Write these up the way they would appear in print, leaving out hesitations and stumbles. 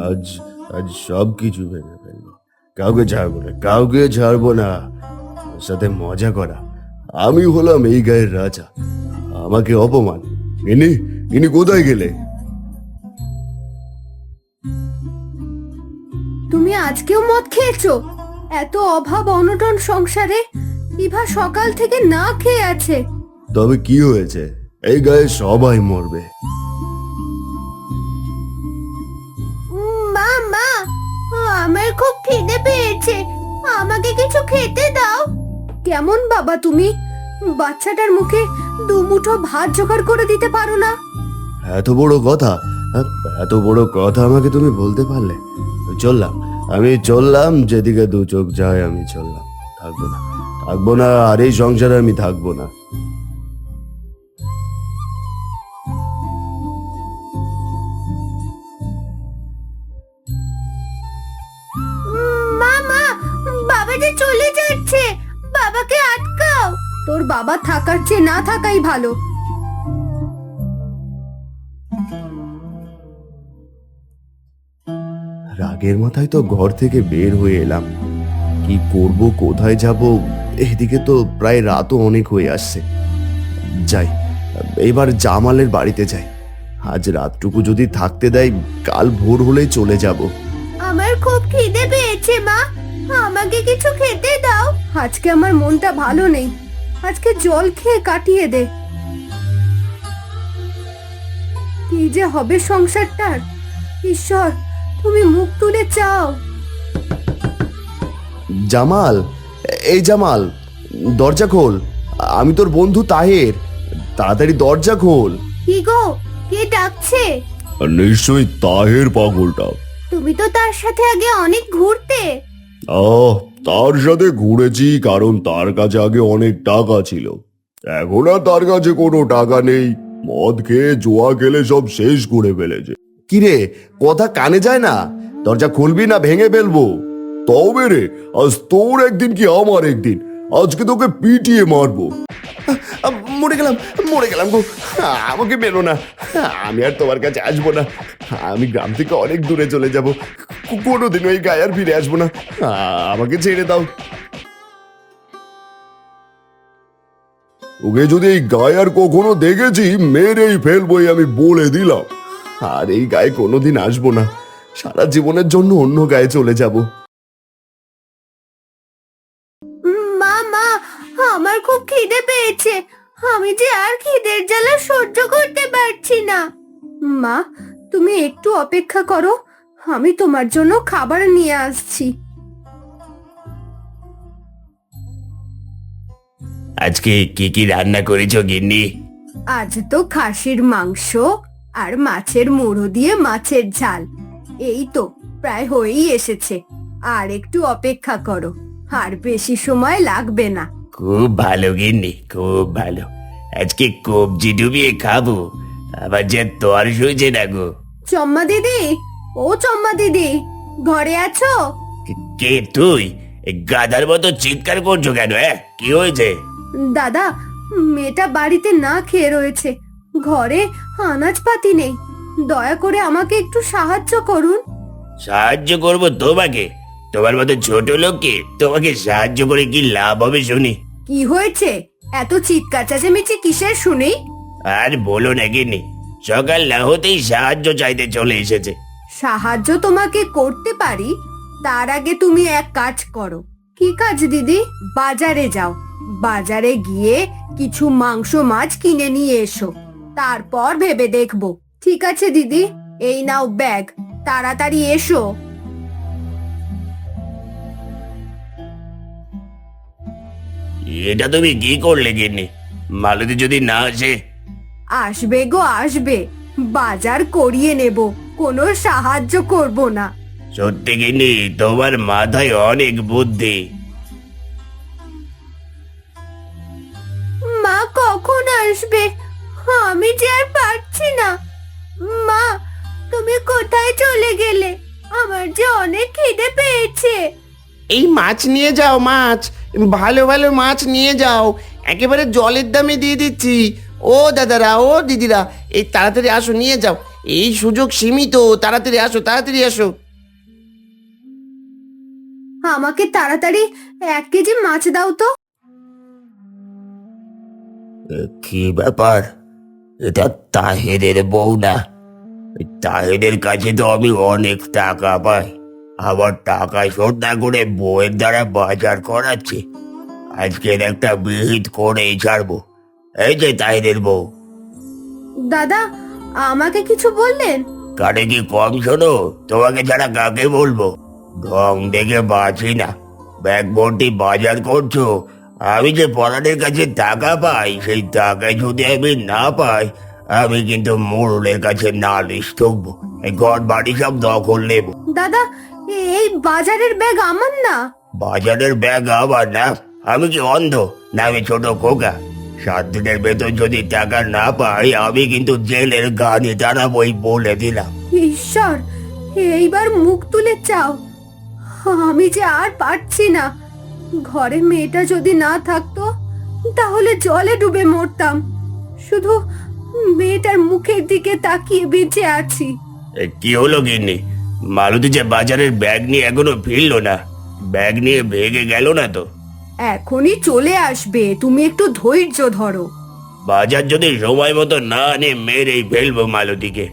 আজ আজ সব কিছু ভেঙে ফেলবো। কাউকে ছাড়বো না, কাউকে ছাড়বো না। ওর সাথে মজা করা, আমি হলাম এই গায়ের রাজা। আমাকে অপমান। ইনি ইনি কোথায় গেলে? তুমি আজকেও মদ খেয়েছো? এত অভাব অনটন সংসারে ইভা সকাল থেকে না খেয়ে আছে। তবে কি হয়েছে? এই গায়ে সবাই মরবে। মা মা, আমার খুব খিদে পেয়েছে, আমাকে কিছু খেতে দাও। কেমন বাবা তুমি? বাচ্চাটার মুখে দুমুঠো ভাত জোগাড় করে দিতে পারো না? এত বড় কথা, এত বড় কথা আমাকে তুমি বলতে পারলে? চললাম, আমি চললাম, যেদিকে দু চোখ যায় আমি চললাম। থাকবো না, থাকবো না, আর এই সংসারে আমি থাকবো না। মা মা, বাবা যে চলে যাচ্ছে, বাবাকে আটকাও। তোর বাবা থাকার চেয়ে না থাকাই ভালো। রাগের মাথায় তো ঘর থেকে বের হয়ে এলাম। কি করব, কোথায় যাব? এদিকে তো প্রায় রাতও অনেক হয়ে আসছে। যাই, এবার জামালের বাড়িতে যাই। আজ রাতটুকু যদি থাকতে দেয়, কাল ভোর হলেই চলে যাব। আমার খুব খিদে পেয়েছে মা, আমাকে কিছু খেতে দাও। আজকে আমার মনটা ভালো নেই, আজকে জল খেয়ে কাটিয়ে দে। কি যে হবে সংসারটার, ঈশ্বর তুমি মুখ তুলে চাও। জামাল, এই জামাল, দরজা খোল। আমি তোর বন্ধু তাহের, তাড়াতাড়ি দরজা খোল। কি গো, কে ডাকছে? নিশ্চয়ই তাহের পাগলটা। তুমি তো তার সাথে আগে অনেক ঘুরতে। তার সাথে ঘুরেছি কারণ তার কাছে আগে অনেক টাকা ছিল। এখন আর তার কাছে কোনো টাকা নেই। মদ খেয়ে জুয়া খেলে সব শেষ করে ফেলেছে। কিরে, কথা কানে যায় না? দরজা খুলবি না ভেঙে ফেলবো? তবে রে, আজ তোর একদিন কি আমার একদিন। আজকে তোকে পিটিয়ে মারবো। মরে গেলাম, মরে গেলাম গো। আমাকে মেলো না, আমি আর তোমার কাছে আসবো না। আমি গ্রাম থেকে অনেক দূরে চলে যাব, কোনোদিন ওই গায়ে আর ফিরে আসবো না। আমাকে ছেড়ে দাও। ওকে যদি এই গায়ে আর কখনো দেখেছি, মেরেই ফেলবোই, আমি বলে দিলাম। আর এই গায়ে কোনোদিন আসবো না, সারা জীবনের জন্য অন্য গায়ে চলে যাব। মা মা, আমার খুব খিদে পেয়েছে, আমি যে আর খিদের জ্বালা সহ্য করতে পারছি না। মা, তুমি একটু অপেক্ষা করো, আমি তোমার জন্য খাবার নিয়ে আসছি। আজকে কি কি রান্না করেছো গিন্নি? আজ তো খাসির মাংস আর মাছের মুড়ো দিয়ে মাছের ঝাল। এই তো প্রায় হয়েই এসেছে, আর একটু অপেক্ষা করো, আর বেশি সময় লাগবে না। খুব ভালো গিন্নি, খুব ভালো। আজকে কবজি ডুবিয়ে খাবো, আবার যে তোর সইছে না গো। চম্মা দিদি, ও চম্মা দিদি, ঘরে আছো? কে তুই? গাধার মতো চিৎকার করছো কেন? কি হয়েছে? দাদা, মেয়েটা বাড়িতে না খেয়ে রয়েছে, ঘরে আনাজপাতি নেই, দয়া করে আমাকে একটু সাহায্য করুন। সাহায্য করবো তোমাকে? তোমার মতো ছোট লোককে তোমাকে সাহায্য করে কি লাভ হবে শুনি? কি হয়েছে, এত চিৎকার চেঁচামেচি কিসের শুনি? আর বলো না গিন্নি, সকাল না হতেই সাহায্য চাইতে চলে এসেছে। সাহায্য তোমাকে করতে পারি, তার আগে তুমি এক কাজ করো। কি কাজ দিদি? বাজারে যাও, বাজারে গিয়ে কিছু মাংস মাছ কিনে নিয়ে এসো, তারপর ভেবে দেখবো। ঠিক আছে দিদি, এই নাও ব্যাগ, তাড়াতাড়ি এসো। এটা তুমি কি করলে গিন্নি? মালতী যদি না আসে? আসবে গো আসবে, বাজার করিয়ে নেব, কোনো সাহায্য করব না। সত্যি গিন্নি, তোমার মাথায় অনেক বুদ্ধি। মা কখন আসবে? আমি যে আর পারছি না। মা, তুমি কোথায় চলে গেলে? আমার যে অনেক খিদে পেয়েছে। এই মাছ নিয়ে যাও, মাছ, ভালো ভালো মাছ নিয়ে যাও, একেবারে জলের দামে দিয়ে দিচ্ছি। ও দাদারা, ও দিদিরা, এই তাড়াতাড়ি আসো, নিয়ে যাও, এই সুযোগ সীমিত, তাড়াতাড়ি আসো, তাড়াতাড়ি আসো। আমাকে তাড়াতাড়ি 1 কেজি মাছ দাও তো। কি ব্যাপার? এটা তাহেরের বউ না? তাহেরের কাছে তো আমি অনেক টাকা পাই, আবার টাকা শোধ না করে বউয়ের দ্বারা বাজার করাচ্ছে। আজকের একটা বিহিত করেই ছাড়বো। এই যে তাহেরের বউ। দাদা, আমাকে কিছু বললেন? কানে কি কম শোনো? তোমাকে ছাড়া কাকে বলবো? ঢং দেখে বাঁচি না। ব্যাগ ভর্তি বাজার করছো, আমি যে পরানের কাছে টাকা পাই, সেই টাকায় যদি আমি না পাই, আমি কিন্তু মোড়লের কাছে নালিশ ঠুকবো। এই ঘর বাড়ি সব দখল নেব। দাদা, এই বাজারের ব্যাগ আমার না। বাজারের ব্যাগ আবার না? আমি কি অন্ধ, না আমি ছোট খোকা? 7 দিনের বেতন যদি টাকা না পাই, আমি কিন্তু জেলের গানি টানাবই, বলে দিলাম। ঈশ্বর, এইবার মুখ তুলে চাও। আমি যে আর পারছি না। ঘরে মেয়েটা যদি না থাকতো তাহলে জলে ডুবে মরতাম। শুধু মেয়েটার মুখের দিকে তাকিয়ে বেঁচে আছি। কি হলো গিন্নি? মালতী যে বাজারের ব্যাগ নিয়ে এখনো ফিরলো না? ব্যাগ নিয়ে ভেগে গেল না তো? এখনই চলে আসবে, তুমি একটু ধৈর্য ধরো। বাজার যদি সময় মতো না আনে, মেরেই ফেলবো মালতীকে।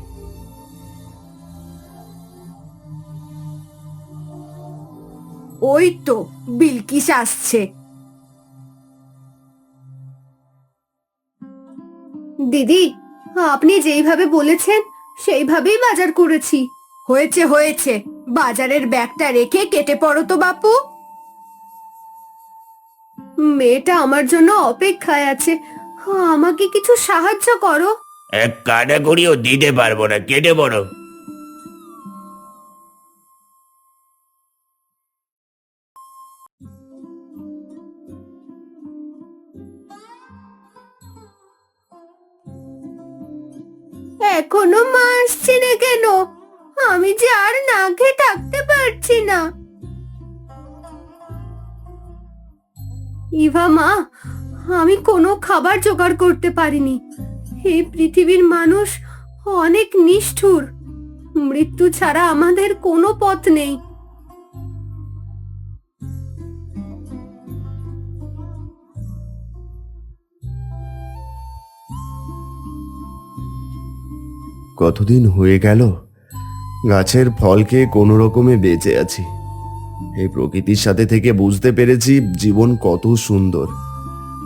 ওই তো বিলকিস আসছে। দিদি, আপনি যেইভাবে বলেছেন সেইভাবেই বাজার করেছি। হয়েছে হয়েছে, বাজারের ব্যাগটা রেখে কেটে পড়ো তো বাপু। মেয়েটা আমার জন্য অপেক্ষায় আছে, আমাকে কিছু সাহায্য করো। এক কাটা করিও দিতে পারবো না, কেটে পড়ো। এখনো মা আসছে না কেন? আমি যে আর না খেয়ে থাকতে পারছি না। ইভা মা, আমি কোনো খাবার জোগাড় করতে পারিনি। এই পৃথিবীর মানুষ অনেক নিষ্ঠুর। মৃত্যু ছাড়া আমাদের কোনো পথ নেই। কতদিন হয়ে গেল গাছের ফল খেয়ে কোনো রকমে বেঁচে আছি। এই প্রকৃতির সাথে থেকে বুঝতে পেরেছি জীবন কত সুন্দর।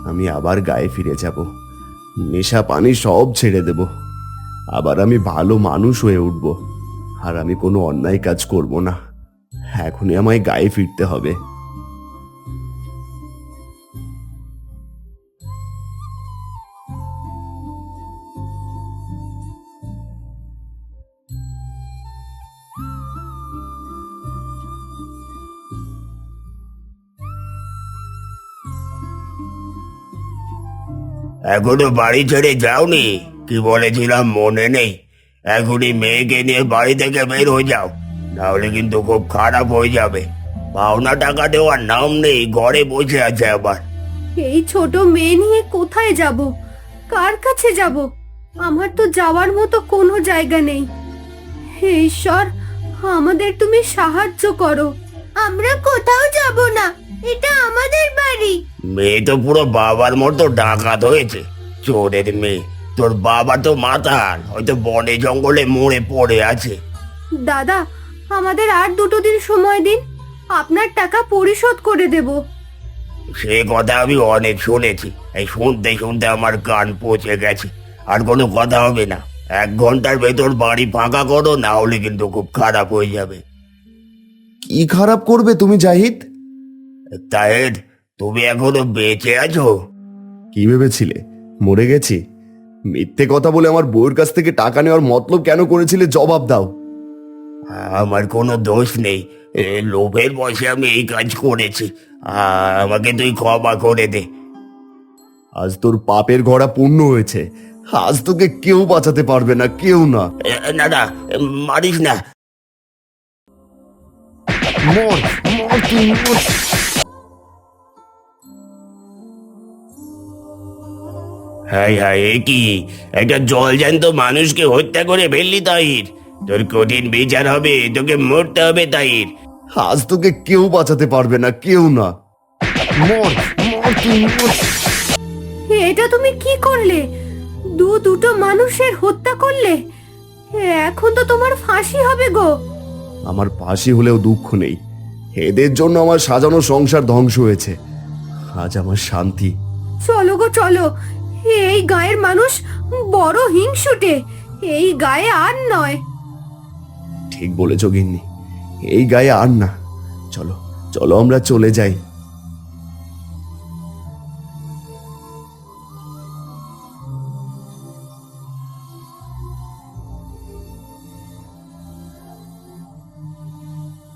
আমি আবার গায়ে ফিরে যাব, নেশা পানি সব ছেড়ে দেব। আবার আমি ভালো মানুষ হয়ে উঠব, আর আমি কোনো অন্যায় কাজ করব না। এখনই আমায় গায়ে ফিরতে হবে। এখনো বাড়ি ছেড়ে যাওনি? কি বলেছিলাম মনে নেই? এখনই মেয়েকে নিয়ে বাড়ি থেকে বের হয়ে যাও, নাহলে কিন্তু খুব খারাপ হয়ে যাবে। পাওনা টাকা দেওয়ার নাম নেই, ঘরে বসে আছে আবার। এই ছোট মেয়ে নিয়ে কোথায় যাব? কার কাছে যাব? আমার তো যাওয়ার মতো কোনো জায়গা নেই। হে ঈশ্বর, আমাদের তুমি সাহায্য করো। আমরা কোথাও যাব না, এটা আমাদের বাড়ি। মেয়ে তো পুরো বাবার মতো ডাকাত হয়েছে, চোরের মেয়ে। তোর বাবা তো মাতাল, হয়তো বনে জঙ্গলে মরে পড়ে আছে। দাদা, আমাদের আর 2 দিন সময় দিন, আপনার টাকা পরিশোধ করে দেব। সে কথা আমি অনেক শুনেছি, এই শুনতে শুনতে আমার কান পচে গেছে। আর কোনো কথা হবে না, 1 ঘন্টার ভেতর বাড়ি ফাঁকা করো, না হলে কিন্তু খুব খারাপ হয়ে যাবে। কি খারাপ করবে তুমি জাহিদ? তাহের, তুমি এখনো বেঁচে আছো? কি ভেবেছিলে মরে গেছি? মিথ্যে কথা বলে আমার বউয়ের কাছ থেকে টাকা নেওয়ার মতলব কেন করেছিলে, জবাব দাও। আমার কোনো দোষ নেই, লোভের বশে আমি এই কাজ করেছি। আমাকে তুই ক্ষমা করে দে। আজ তোর পাপের ঘোড়া পূর্ণ হয়েছে। আজ তোকে কেউ বাঁচাতে পারবে না, কেউ না। না না, মারিস না। মর মর তুই মর। হাই হাই, এ কি একটা জলজ্যান্ত মানুষকে হত্যা করে ফেললি তাহির। তোর কঠিন বিচার হবে, তোকে মরতে হবে তাহির। আজ তোকে কেউ বাঁচাতে পারবে না, কেউ না। মর মর তুই মর। এটা তুমি কি করলে? দুটো মানুষের হত্যা করলে। এখন তো তোমার ফাঁসি হবে গো। আমার ফাঁসি হলেও দুঃখ নেই, এদের জন্য আমার সাজানো সংসার ধ্বংস হয়েছে। আজ আমার শান্তি। চলো গো চলো, এই গায়ের মানুষ বড় হিংসুটে, এই গায়ে আর নয়। ঠিক বলেছ গিন্নি, এই গায়ে আর না। চলো চলো আমরা চলে যাই।